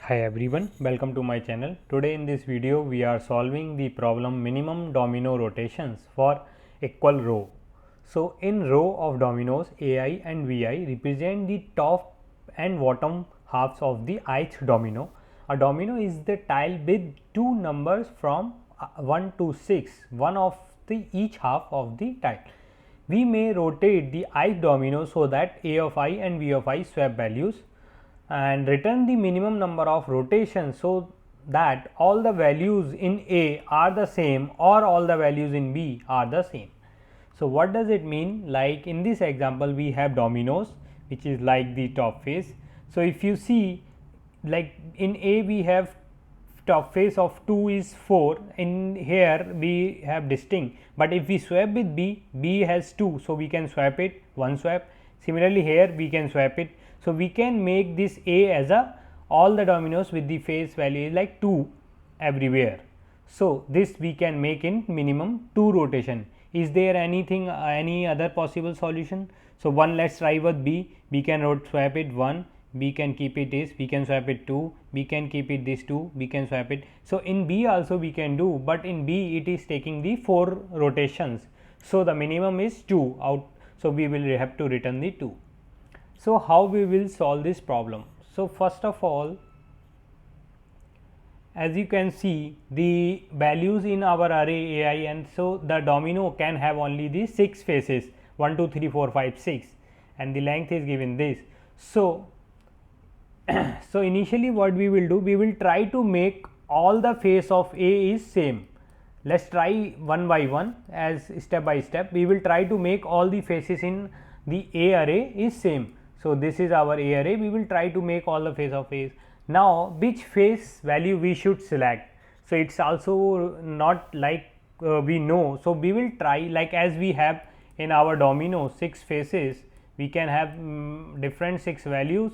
Hi everyone, welcome to my channel. Today in this video we are solving the problem minimum domino rotations for equal row. So in row of dominoes AI and Vi represent the top and bottom halves of the ith domino. A domino is the tile with two numbers from 1 to 6, one of the each half of the tile. We may rotate the ith domino so that A of I and V of I swap values and return the minimum number of rotations so that all the values in A are the same or all the values in B are the same. So what does it mean? Like in this example we have dominoes which is like the top face. So if you see, like in A we have top face of 2 is 4, in here we have distinct, but if we swap with B has 2, so we can swap it, one swap. Similarly here we can swap it, so we can make this A as a all the dominoes with the face value is like 2 everywhere. So this we can make in minimum 2 rotation. Is there anything any other possible solution? So one, let's try with B. We can swap it 1, B can keep it this, we can swap it 2, B can keep it this 2, we can swap it. So in B also we can do, but in B it is taking the 4 rotations. So the minimum is 2 out, so we will have to return the 2. So how we will solve this problem? So first of all, as you can see the values in our array AI, and so the domino can have only the 6 faces 1 2 3 4 5 6 and the length is given this. So so initially what we will do, we will try to make all the face of A is same. Let's try one by one, as step by step we will try to make all the faces in the A array is same. So this is our A array, we will try to make all the face of A. Now which face value we should select? So it's also not like we know, so we will try, like as we have in our domino 6 faces, we can have different 6 values.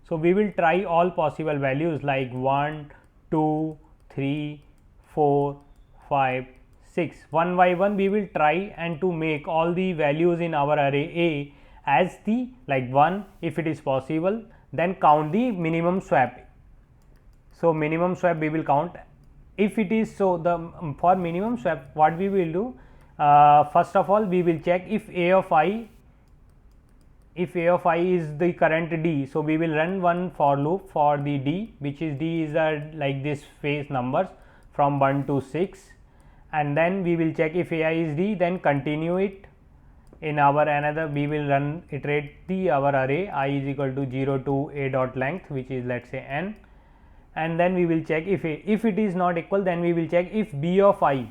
So we will try all possible values like 1 2 3 4 5 6, one by one we will try and to make all the values in our array A as the like 1 if it is possible, then count the minimum swap. So minimum swap we will count if it is, so the for minimum swap what we will do, first of all we will check if A of I is the current D. So we will run one for loop for the D, which is D is like this phase numbers from 1 to 6, and then we will check if AI is D, then continue it in our another, we will run iterate the our array I is equal to 0 to A dot length, which is let us say n, and then we will check if it is not equal, then we will check if B of I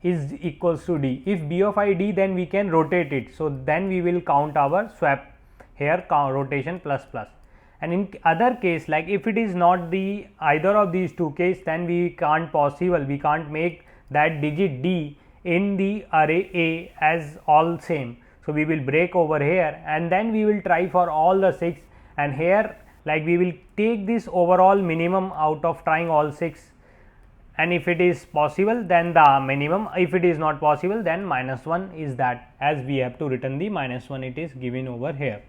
is equals to D. If B of I D, then we can rotate it. So then we will count our swap here, count rotation plus plus. And in other case, like if it is not the either of these two case, then we can't make that digit D in the array A as all same. So we will break over here and then we will try for all the 6, and here like we will take this overall minimum out of trying all 6, and if it is possible then the minimum, if it is not possible then -1 is that, as we have to return the -1, it is given over here.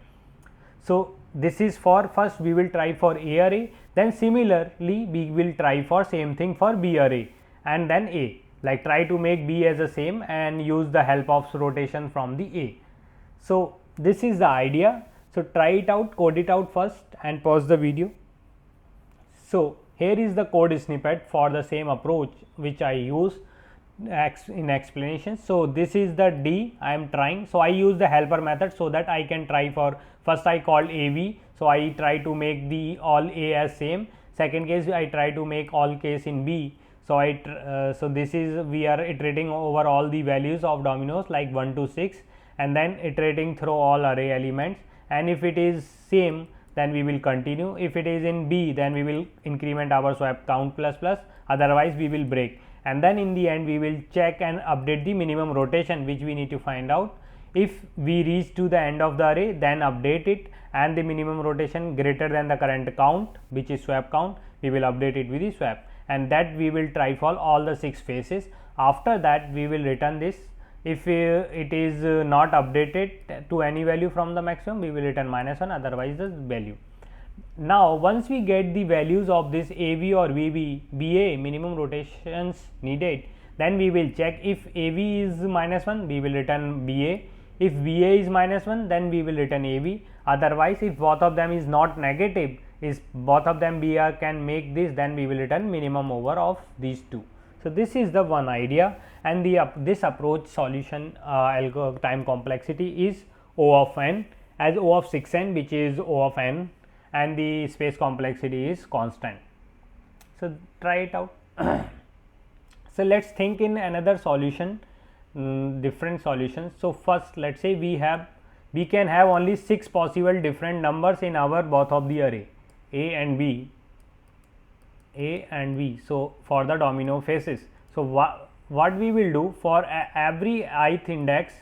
So this is for first we will try for A array, then similarly we will try for same thing for B array and then A, like try to make B as the same and use the help of rotation from the A. So this is the idea. So try it out, code it out first and pause the video. So here is the code snippet for the same approach which I use in explanation. So this is the D I am trying. So I use the helper method so that I can try for, first I called AV. So I try to make the all A as same. Second case I try to make all case in B. So so this is we are iterating over all the values of dominoes like 1 to 6 and then iterating through all array elements, and if it is same then we will continue. If it is in B, then we will increment our swap count plus plus, otherwise we will break, and then in the end we will check and update the minimum rotation which we need to find out. If we reach to the end of the array, then update it, and the minimum rotation greater than the current count which is swap count, we will update it with the swap, and that we will try for all the 6 faces. After that we will return this. If it is not updated to any value from the maximum, we will return -1, otherwise the value. Now once we get the values of this AV or BA minimum rotations needed, then we will check if AV is -1, we will return BA. If BA is -1, then we will return AV. Otherwise, if both of them is not negative, is both of them BR can make this, then we will return minimum over of these two. So this is the one idea, and this approach solution time complexity is O of n as O of 6n, which is O of n, and the space complexity is constant. So try it out. So let's think in another solution, different solutions. So first, let's say we can have only 6 possible different numbers in our both of the array A and B. So for the domino faces, so what we will do for every ith index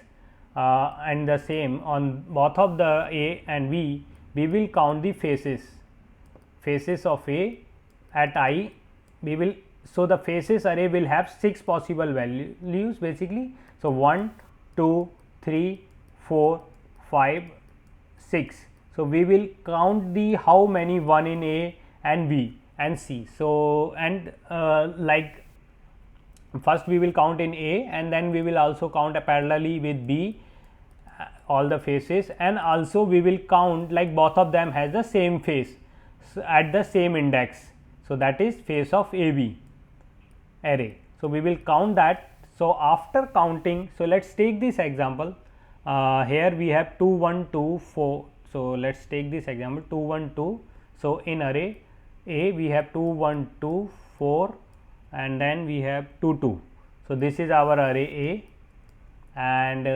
and the same on both of the A and B, we will count the faces of A at I. We will, so the faces array will have 6 possible values basically. So 1, 2, 3, 4, 5, 6. So we will count the how many 1 in A and B and C. So and like first we will count in A, and then we will also count parallelly with B all the faces, and also we will count like both of them has the same face at the same index. So that is face of AB array. So we will count that. So after counting, so let's take this example. Here we have 2, 1, 2, 4. So let's take this example 2, 1, 2. So in array A we have 2, 1, 2, 4, and then we have 2, 2. So this is our array A, and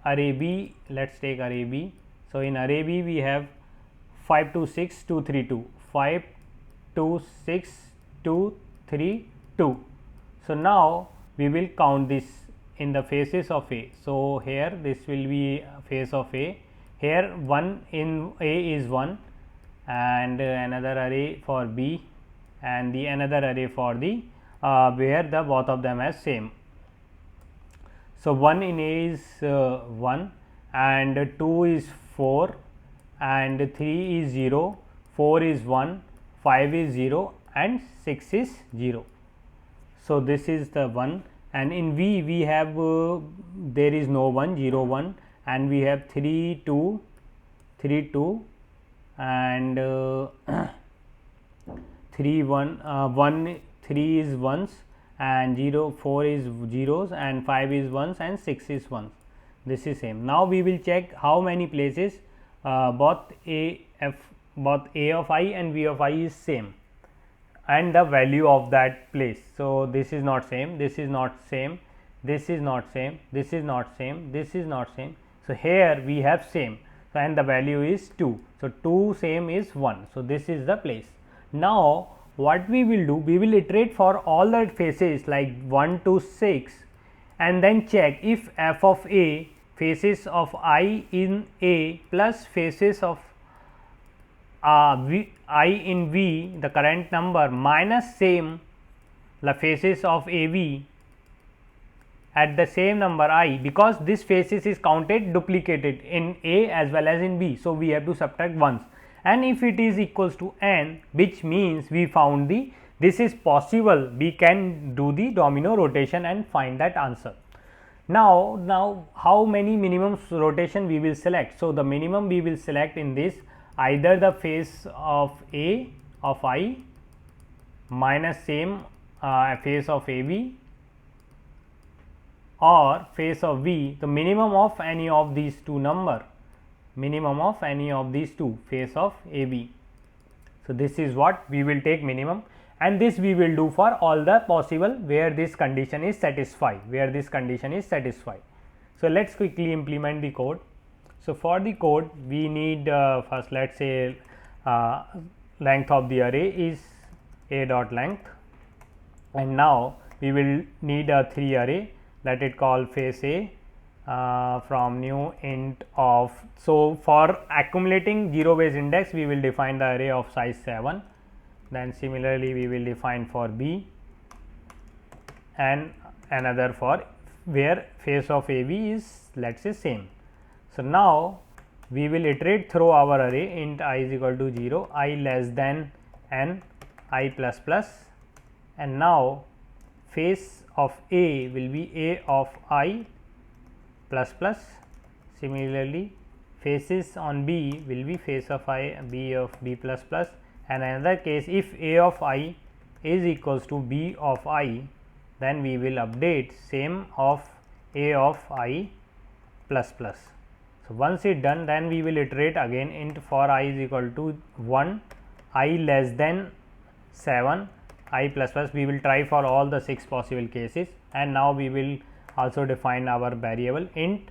array B, let's take array B. So in array B we have 5, 2, 6, 2, 3, 2, 5, 2, 6, 2, 3, 2. So now we will count this in the faces of A. So here this will be face of A. Here 1 in A is 1, and another array for B, and the another array for the where the both of them as same. So 1 in A is 1, and 2 is 4, and 3 is 0, 4 is 1, 5 is 0, and 6 is 0. So this is the 1, and in V we have there is no 1, 0, 1, and we have 3, 2, 3, 2, and 3, 1, 1, 3 is 1s, and 0, 4 is zeros, and 5 is 1s, and 6 is 1s. This is same. Now we will check how many places both A of I and V of I is same, and the value of that place. So this is not same, this is not same, this is not same, this is not same, this is not same. So here we have same, so and the value is 2. So 2 same is 1. So this is the place. Now what we will do, we will iterate for all the faces like 1 to 6, and then check if f of A faces of I in A plus faces of I in V, the current number, minus same the faces of AV at the same number I, because this faces is counted duplicated in A as well as in B. So we have to subtract once, and if it is equals to n, which means we found the this is possible, we can do the domino rotation and find that answer. Now how many minimum rotation we will select? So the minimum we will select in this, either the face of A of I minus same face of AV, or face of V, the minimum of any of these two number, minimum of any of these two, face of AB. So this is what we will take minimum, and this we will do for all the possible where this condition is satisfied, So let's quickly implement the code. So for the code we need first, let's say length of the array is A dot length, and now we will need a 3 array that it called face A from new int of. So for accumulating 0 base index we will define the array of size 7, then similarly we will define for B, and another for where face of AB is, let's say, same. So now we will iterate through our array int I is equal to 0, I less than n, I plus plus, and now face of A will be A of I plus plus. Similarly, faces on B will be face of I, B of B plus plus, and another case, if A of I is equals to B of I, then we will update same of A of I plus plus. So, once it done, then we will iterate again int for I is equal to 1, I less than 7, I plus plus. We will try for all the 6 possible cases, and now we will also define our variable int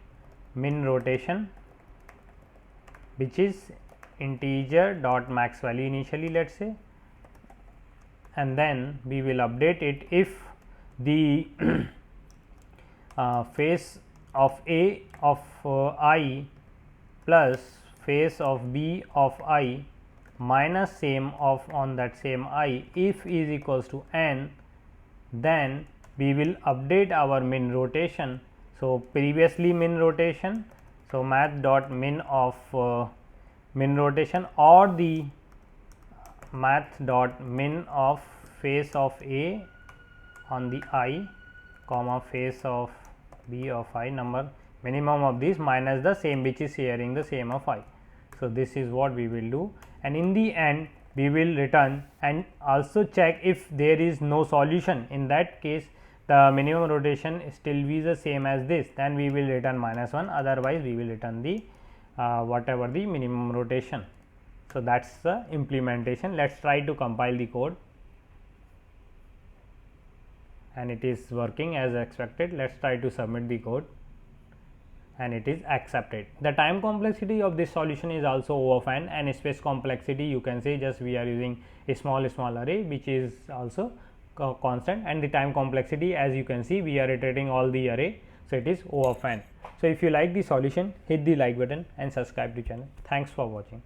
min rotation, which is integer dot max value initially, let us say, and then we will update it if the face of A of I plus face of B of I minus same of on that same I if is equals to n, then we will update our min rotation. So, previously min rotation, so math dot min of min rotation or the math dot min of face of A on the I comma face of B of I number minimum of this minus the same which is sharing the same of I. So, this is what we will do, and in the end we will return and also check if there is no solution. In that case, the minimum rotation still be the same as this, then we will return -1, otherwise we will return the whatever the minimum rotation. So, that is the implementation. Let us try to compile the code, and it is working as expected. Let us try to submit the code, and it is accepted. The time complexity of this solution is also O of n, and space complexity you can say just we are using a small array which is also constant, and the time complexity as you can see we are iterating all the array. So, it is O of n. So, if you like the solution, hit the like button and subscribe to channel. Thanks for watching.